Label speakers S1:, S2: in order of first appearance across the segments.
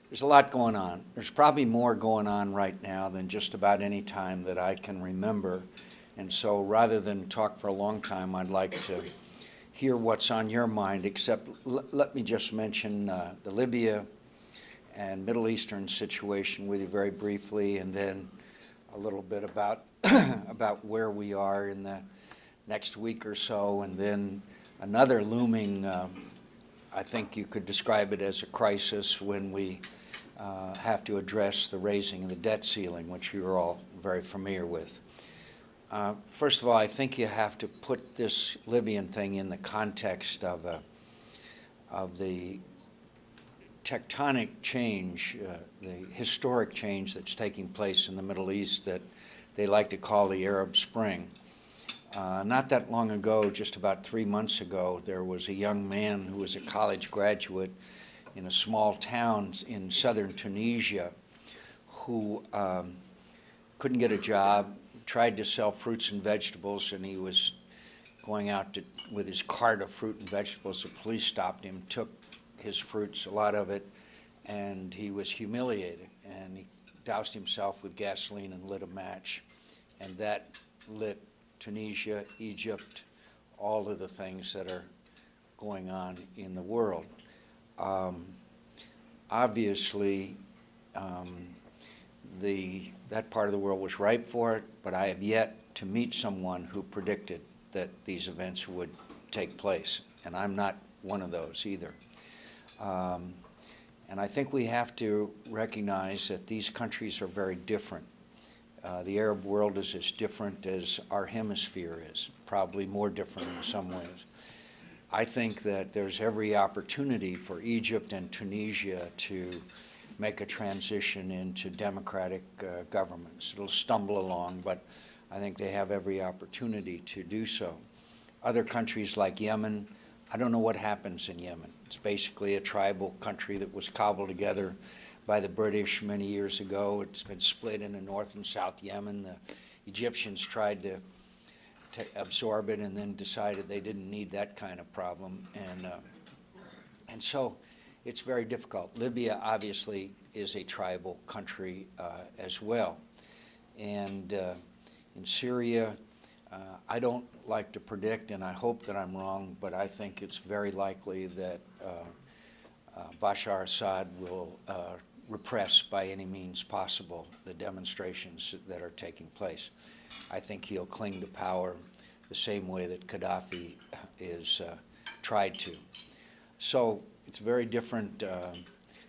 S1: There's a lot going on. There's probably more going on right now than just about any time that I can remember. And so rather than talk for a long time, I'd like to hear what's on your mind, except let me just mention the Libya and Middle Eastern situation with you very briefly, and then a little bit about about where we are in the next week or so, and then another looming, I think you could describe it as a crisis when we have to address the raising of the debt ceiling, which you're all very familiar with. First of all, I think you have to put this Libyan thing in the context of the tectonic change, the historic change that's taking place in the Middle East that they like to call the Arab Spring. Not that long ago, just about 3 months ago, there was a young man who was a college graduate in a small town in southern Tunisia who couldn't get a job, tried to sell fruits and vegetables, and he was going out with his cart of fruit and vegetables. The police stopped him, took his fruits, a lot of it, and he was humiliated. And he doused himself with gasoline and lit a match, and that lit Tunisia, Egypt, all of the things that are going on in the world. Obviously, that part of the world was ripe for it, but I have yet to meet someone who predicted that these events would take place, and I'm not one of those either. And I think we have to recognize that these countries are very different. The Arab world is as different as our hemisphere is, probably more different in some ways. I think that there's every opportunity for Egypt and Tunisia to make a transition into democratic governments. It'll stumble along, but I think they have every opportunity to do so. Other countries like Yemen, I don't know what happens in Yemen. It's basically a tribal country that was cobbled together by the British many years ago. It's been split into North and South Yemen. The Egyptians tried to absorb it and then decided they didn't need that kind of problem. And so it's very difficult. Libya obviously is a tribal country as well. And in Syria, I don't like to predict, and I hope that I'm wrong, but I think it's very likely that Bashar Assad will repress by any means possible the demonstrations that are taking place. I think he'll cling to power the same way that Gaddafi is tried to. So it's a very different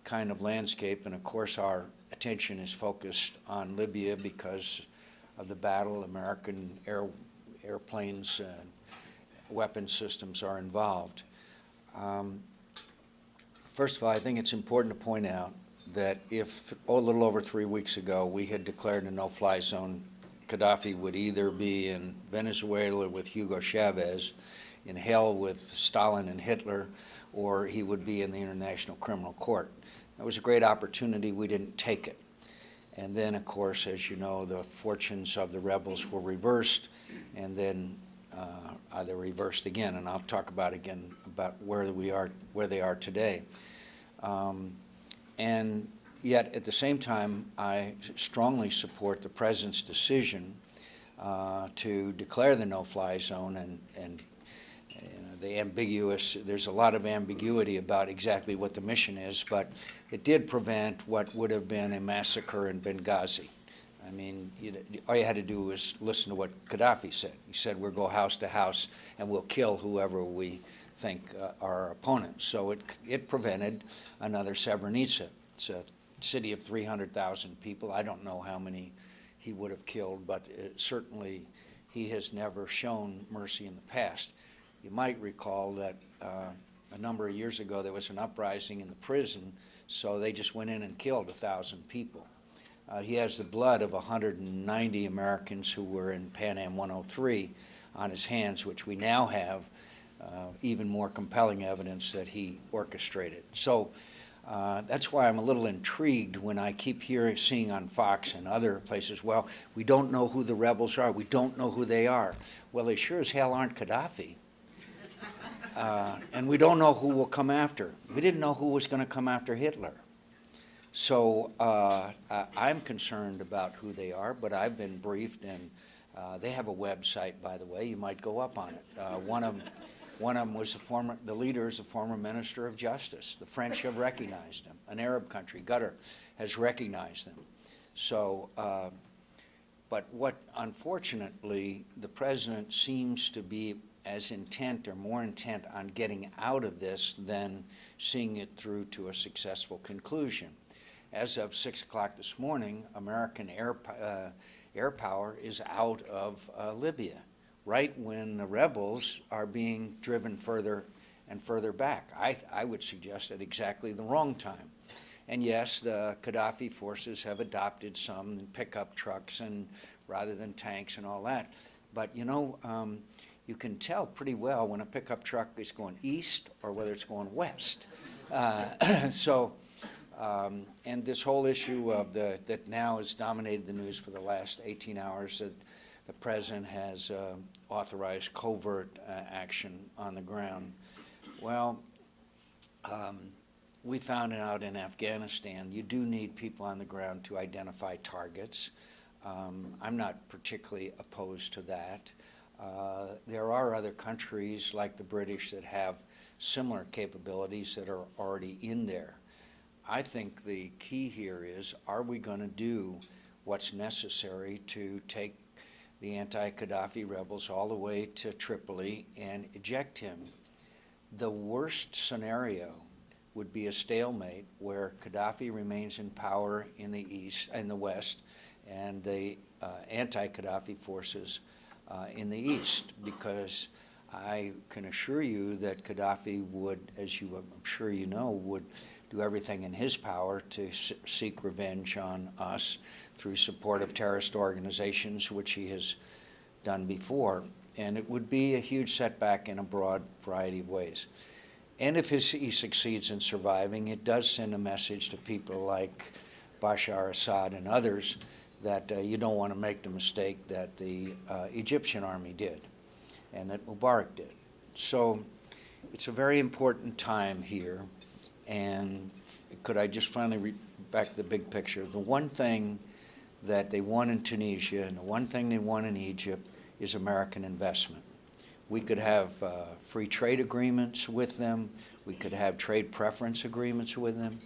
S1: kind of landscape, and of course our attention is focused on Libya because of the battle. American airplanes and weapon systems are involved. First of all, I think it's important to point out that if a little over 3 weeks ago we had declared a no-fly zone, Gaddafi would either be in Venezuela with Hugo Chavez, in hell with Stalin and Hitler, or he would be in the International Criminal Court. That was a great opportunity. We didn't take it. And then, of course, as you know, the fortunes of the rebels were reversed, and then they're reversed again. And I'll talk about where they are today. And yet, at the same time, I strongly support the President's decision to declare the no-fly zone, and there's a lot of ambiguity about exactly what the mission is, but it did prevent what would have been a massacre in Benghazi. I mean, all you had to do was listen to what Gaddafi said. He said, we'll go house to house and we'll kill whoever we think are our opponents. So it prevented another Srebrenica. It's a city of 300,000 people. I don't know how many he would have killed, but certainly he has never shown mercy in the past. You might recall that a number of years ago there was an uprising in the prison, so they just went in and killed 1,000 people. He has the blood of 190 Americans who were in Pan Am 103 on his hands, which we now have even more compelling evidence that he orchestrated. So that's why I'm a little intrigued when I keep seeing on Fox and other places, well, we don't know who the rebels are. We don't know who they are. Well, they sure as hell aren't Gaddafi. And we don't know who will come after. We didn't know who was going to come after Hitler. So I'm concerned about who they are, but I've been briefed, and they have a website, by the way. You might go up on it. One of them was the leader is a former minister of justice. The French have recognized him. An Arab country, Qatar, has recognized them. So, but what, unfortunately, the president seems to be as intent or more intent on getting out of this than seeing it through to a successful conclusion. As of 6 o'clock this morning, American air power is out of Libya, right when the rebels are being driven further and further back. I would suggest at exactly the wrong time. And yes, the Gaddafi forces have adopted some pickup trucks and rather than tanks and all that. But you know, you can tell pretty well when a pickup truck is going east or whether it's going west. And this whole issue of that now has dominated the news for the last 18 hours, that the president has authorized covert action on the ground. Well, we found out in Afghanistan you do need people on the ground to identify targets. I'm not particularly opposed to that. There are other countries like the British that have similar capabilities that are already in there. I think the key here is, are we going to do what's necessary to take the anti-Gaddafi rebels all the way to Tripoli and eject him? The worst scenario would be a stalemate where Gaddafi remains in power in the east and the west, and the anti-Gaddafi forces in the east, because I can assure you that Gaddafi would, as you I'm sure you know, would do everything in his power to seek revenge on us through support of terrorist organizations, which he has done before. And it would be a huge setback in a broad variety of ways. And if he succeeds in surviving, it does send a message to people like Bashar Assad and others that you don't want to make the mistake that the Egyptian army did and that Mubarak did. So it's a very important time here. And could I just finally read back to the big picture? The one thing that they want in Tunisia and the one thing they want in Egypt is American investment. We could have free trade agreements with them. We could have trade preference agreements with them.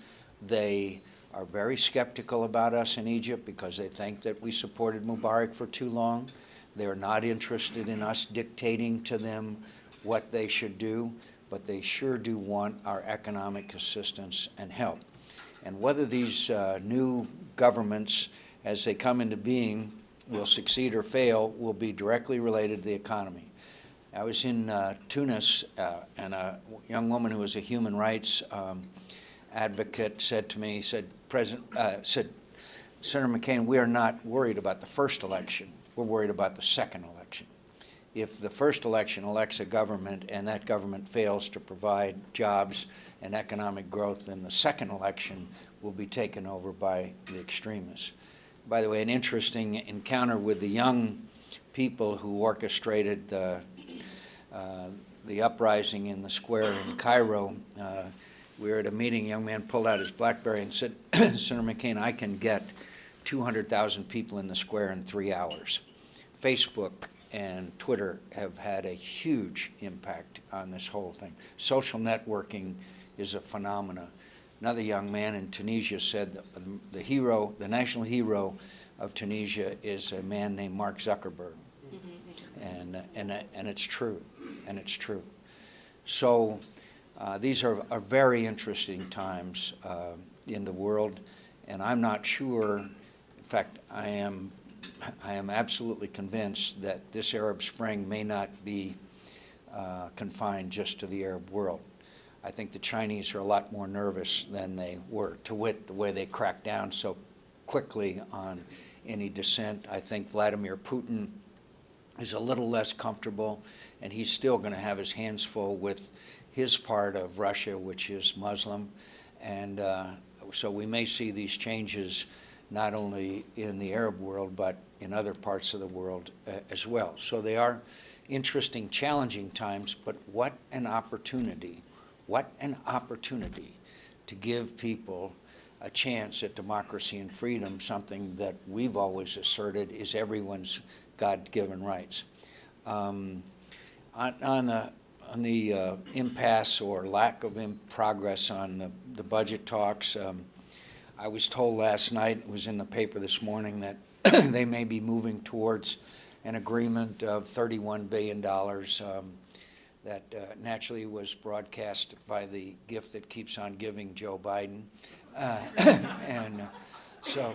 S1: They are very skeptical about us in Egypt because they think that we supported Mubarak for too long. They're not interested in us dictating to them what they should do, but they sure do want our economic assistance and help. And whether these new governments, as they come into being, will succeed or fail will be directly related to the economy. I was in Tunis, and a young woman who was a human rights advocate said to me, said, Senator McCain, we are not worried about the first election. We're worried about the second election. If the first election elects a government and that government fails to provide jobs and economic growth, then the second election will be taken over by the extremists. By the way, an interesting encounter with the young people who orchestrated the uprising in the square in Cairo. We were at a meeting, a young man pulled out his BlackBerry and said, Senator McCain, I can get 200,000 people in the square in 3 hours. Facebook and Twitter have had a huge impact on this whole thing. Social networking is a phenomenon. Another young man in Tunisia said the national hero of Tunisia is a man named Mark Zuckerberg. And it's true, and it's true. So these are very interesting times in the world, and I'm not sure, in fact, I am absolutely convinced that this Arab Spring may not be confined just to the Arab world. I think the Chinese are a lot more nervous than they were, to wit, the way they cracked down so quickly on any dissent. I think Vladimir Putin is a little less comfortable, and he's still going to have his hands full with his part of Russia, which is Muslim. And so we may see these changes not only in the Arab world, but in other parts of the world as well. So they are interesting, challenging times, but what an opportunity to give people a chance at democracy and freedom, something that we've always asserted is everyone's God-given rights. On the impasse or lack of progress on the budget talks, I was told last night, it was in the paper this morning, that they may be moving towards an agreement of $31 billion that naturally was broadcast by the gift that keeps on giving, Joe Biden. So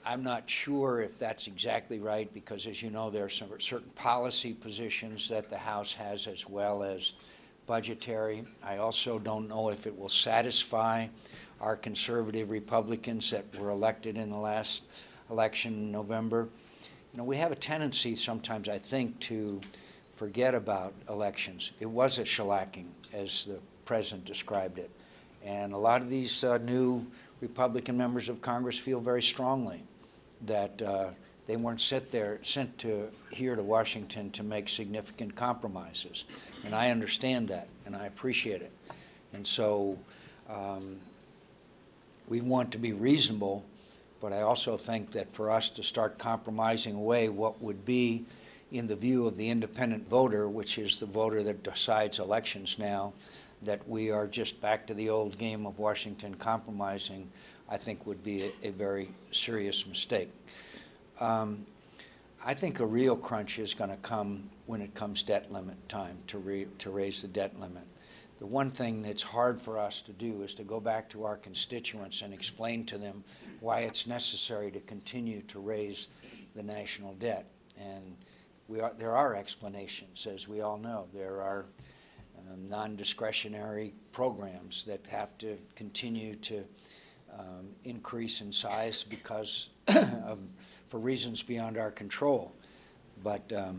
S1: I'm not sure if that's exactly right, because as you know, there are some certain policy positions that the House has as well as budgetary. I also don't know if it will satisfy our conservative Republicans that were elected in the last election in November. You know, we have a tendency sometimes, I think, to forget about elections. It was a shellacking, as the president described it. And a lot of these new Republican members of Congress feel very strongly that they weren't sent here to Washington to make significant compromises. And I understand that, and I appreciate it. And so we want to be reasonable, but I also think that for us to start compromising away what would be, in the view of the independent voter, which is the voter that decides elections now, that we are just back to the old game of Washington compromising, I think would be a very serious mistake. I think a real crunch is going to come when it comes debt limit time to raise the debt limit. The one thing that's hard for us to do is to go back to our constituents and explain to them why it's necessary to continue to raise the national debt. And there are explanations, as we all know. There are non-discretionary programs that have to continue to increase in size because for reasons beyond our control. But a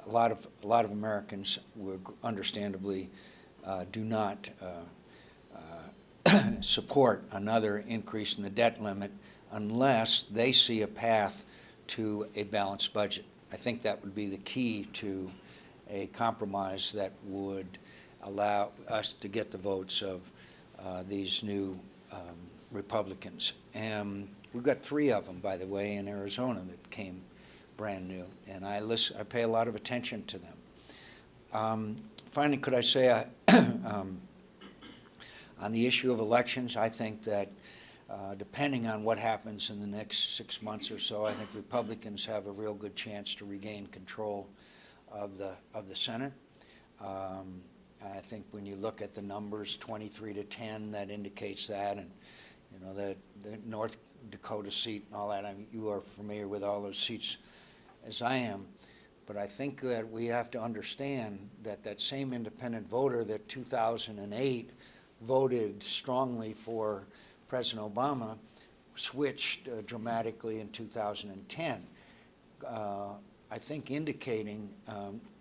S1: lot of Americans would understandably do not support another increase in the debt limit unless they see a path to a balanced budget. I think that would be the key to a compromise that would allow us to get the votes of these new Republicans. And we've got 3 of them, by the way, in Arizona that came brand new, and I pay a lot of attention to them. Finally, could I say, on the issue of elections, I think that depending on what happens in the next 6 months or so, I think Republicans have a real good chance to regain control of the Senate. I think when you look at the numbers, 23-10, that indicates that, and you know the North Dakota seat and all that. I mean, you are familiar with all those seats as I am, but I think that we have to understand that that same independent voter that 2008 voted strongly for President Obama switched dramatically in 2010. I think indicating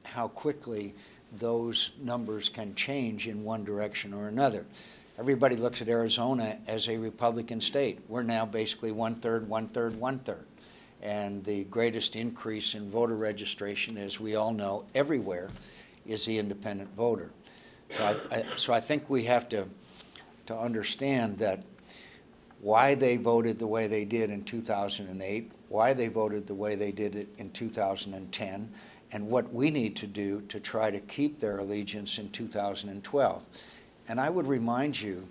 S1: how quickly those numbers can change in one direction or another. Everybody looks at Arizona as a Republican state. We're now basically 1/3, 1/3, 1/3. And the greatest increase in voter registration, as we all know, everywhere, is the independent voter. So I think we have to understand that why they voted the way they did in 2008, why they voted the way they did it in 2010, and what we need to do to try to keep their allegiance in 2012. And I would remind you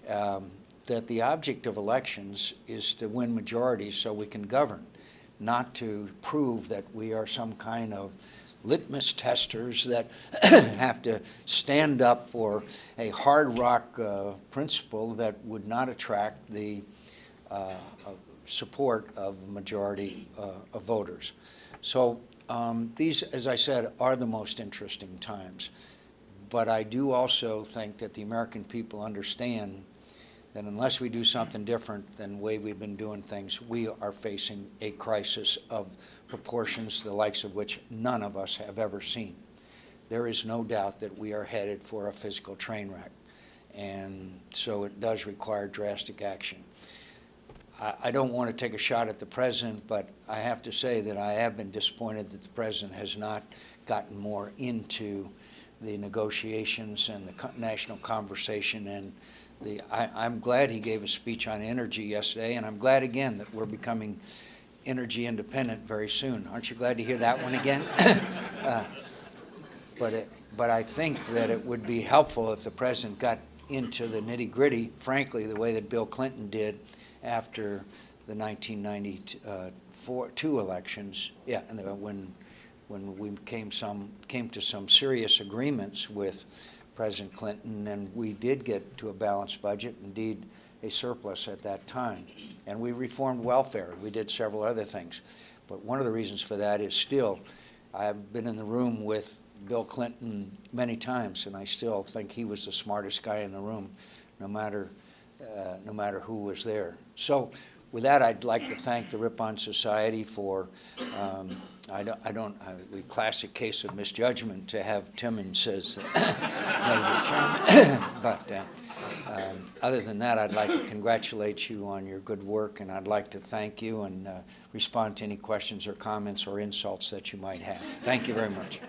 S1: that the object of elections is to win majorities so we can govern, not to prove that we are some kind of litmus testers that have to stand up for a hard rock principle that would not attract the support of a majority of voters. So these, as I said, are the most interesting times. But I do also think that the American people understand that unless we do something different than the way we've been doing things, we are facing a crisis of proportions the likes of which none of us have ever seen. There is no doubt that we are headed for a physical train wreck, and so it does require drastic action. I don't want to take a shot at the president, but I have to say that I have been disappointed that the president has not gotten more into the negotiations and the national conversation and I'm glad he gave a speech on energy yesterday, and I'm glad again that we're becoming energy independent very soon. Aren't you glad to hear that one again? But I think that it would be helpful if the president got into the nitty-gritty, frankly, the way that Bill Clinton did after the 1992 elections. Yeah, and when we came to some serious agreements with President Clinton, and we did get to a balanced budget, indeed a surplus at that time. And we reformed welfare. We did several other things. But one of the reasons for that is still, I've been in the room with Bill Clinton many times, and I still think he was the smartest guy in the room, no matter who was there. So with that, I'd like to thank the Ripon Society for, a classic case of misjudgment to have Timmons as Major Chairman. But other than that, I'd like to congratulate you on your good work, and I'd like to thank you and respond to any questions or comments or insults that you might have. Thank you very much.